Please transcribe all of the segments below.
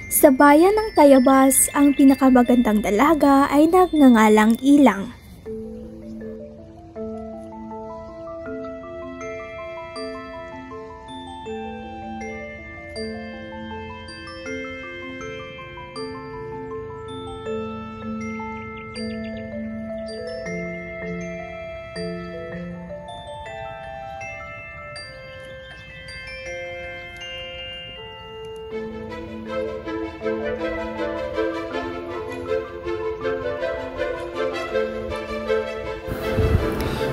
Sa bayan ng Tayabas, ang pinakamagandang dalaga ay nagngangalang Ilang.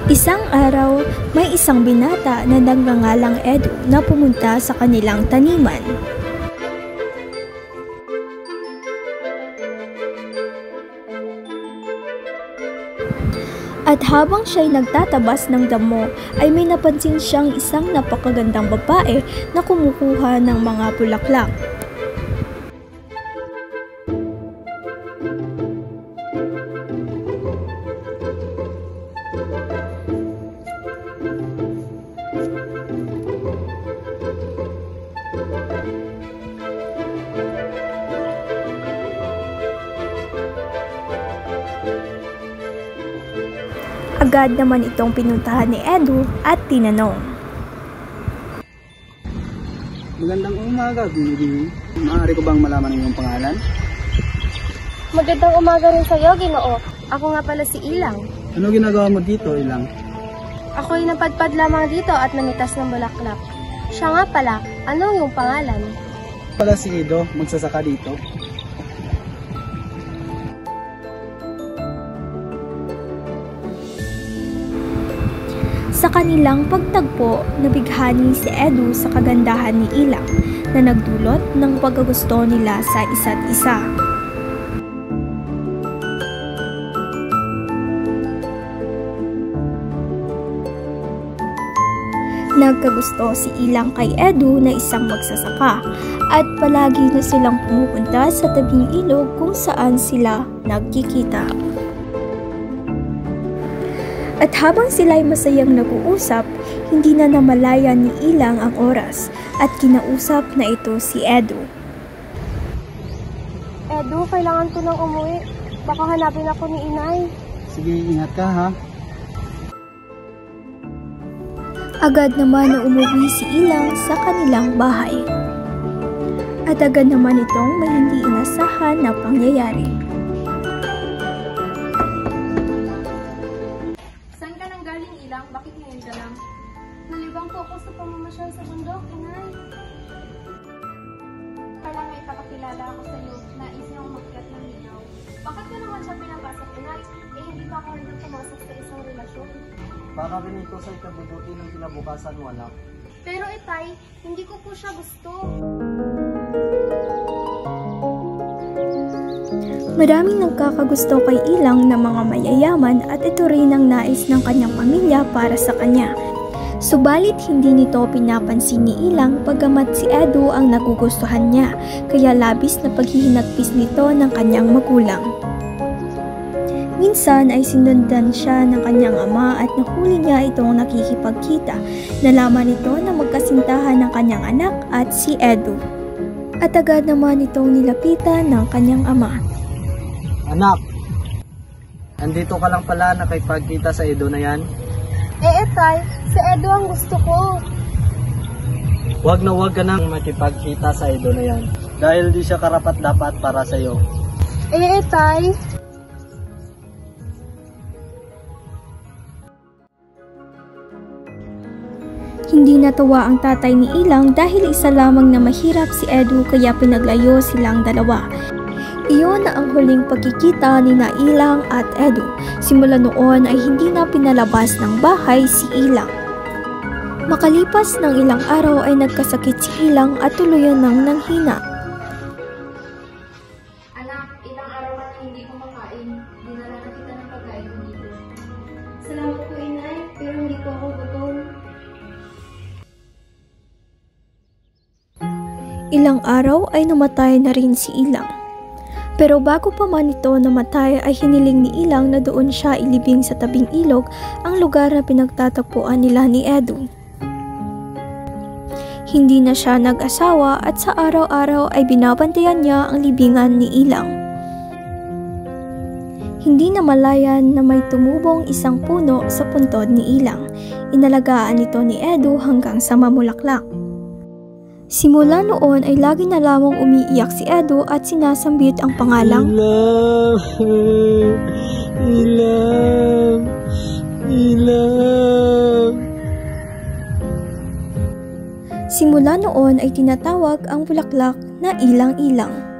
Isang araw, may isang binata na nagngangalang Edu na pumunta sa kanilang taniman. At habang siya'y nagtatabas ng damo, ay may napansin siyang isang napakagandang babae na kumukuha ng mga bulaklak. Agad naman itong pinuntahan ni Edu at tinanong. Magandang umaga, Bibi. Maaari ko bang malaman ang iyong pangalan? Magandang umaga rin sa iyo, Ginoo. Ako nga pala si Ilang. Ano ginagawa mo dito, Ilang? Ako'y napadpad lamang dito at namitas ng bulaklak. Siya nga pala, ano ang iyong pangalan? Pala si Edo, magsasaka dito. Sa kanilang pagtagpo, nabighani si Edu sa kagandahan ni Ilang na nagdulot ng pagkagusto nila sa isa't isa. Nagkagusto si Ilang kay Edu na isang magsasaka at palagi na silang pumupunta sa tabing ilog kung saan sila nagkikita. At habang sila'y masayang nag-uusap, hindi na namalayan ni Ilang ang oras at kinausap na ito si Edu. Edu, kailangan ko nang umuwi. Baka hanapin ako ni Inay. Sige, ingat ka ha. Agad naman na umuwi si Ilang sa kanilang bahay. At agad naman itong may hindi inasahan na pangyayari. Bakit ngayon ka lang? Nalibang po ako sa pamamasyal sa bundok, Inay. Kailangan may ipapakilala ako sa iyo. Nais niya akong magkat ng linaw. Bakit ka naman siya pinapasok, Inay? Hindi pa ako rin pumasok sa isang relasyon. Baka rin ito sa ikabubuti ng kinabukasan mo, anak. Pero Itay, hindi ko po siya gusto. Maraming nagkakagusto kay Ilang na mga mayayaman at ito rin ang nais ng kanyang pamilya para sa kanya. Subalit hindi nito pinapansin ni Ilang pagamat si Edu ang nagugustuhan niya, kaya labis na paghihinagpis nito ng kanyang magulang. Minsan ay sinundan siya ng kanyang ama at nahuli niya itong nakikipagkita. Nalaman nito na magkasintahan ng kanyang anak at si Edu. At agad naman itong nilapitan ng kanyang ama. Anak, andito ka lang pala nakipagkita sa Edo na yan? Itay, si Edu ang gusto ko. Huwag na huwag ka nang makipagkita sa Edo na yan. Dahil di siya karapat-dapat para sa iyo. Itay. Hindi natuwa ang tatay ni Ilang dahil isa lamang na mahirap si Edu kaya pinaglayo silang dalawa. Iyon na ang huling pagkikita ni na Ilang at Edu. Simula noon ay hindi na pinalabas ng bahay si Ilang. Makalipas ng ilang araw ay nagkasakit si Ilang at tuluyan ng nanghina. Anak, ilang araw na hindi kumakain. Dinala na kita ng pagkain dito. Salamat po, Inay, pero hindi po ako gutom. Ilang araw ay namatay na rin si Ilang. Pero bago pa man ito namatay ay hiniling ni Ilang na doon siya ilibing sa tabing ilog, ang lugar na pinagtatagpuan nila ni Edu. Hindi na siya nag-asawa at sa araw-araw ay binabantayan niya ang libingan ni Ilang. Hindi na malayan na may tumubong isang puno sa puntod ni Ilang. Inalagaan ito ni Edu hanggang sa mamulaklak. Simula noon ay lagi na lamang umiiyak si Edu at sinasambit ang pangalang Ilang. Simula noon ay tinatawag ang bulaklak na Ilang-Ilang.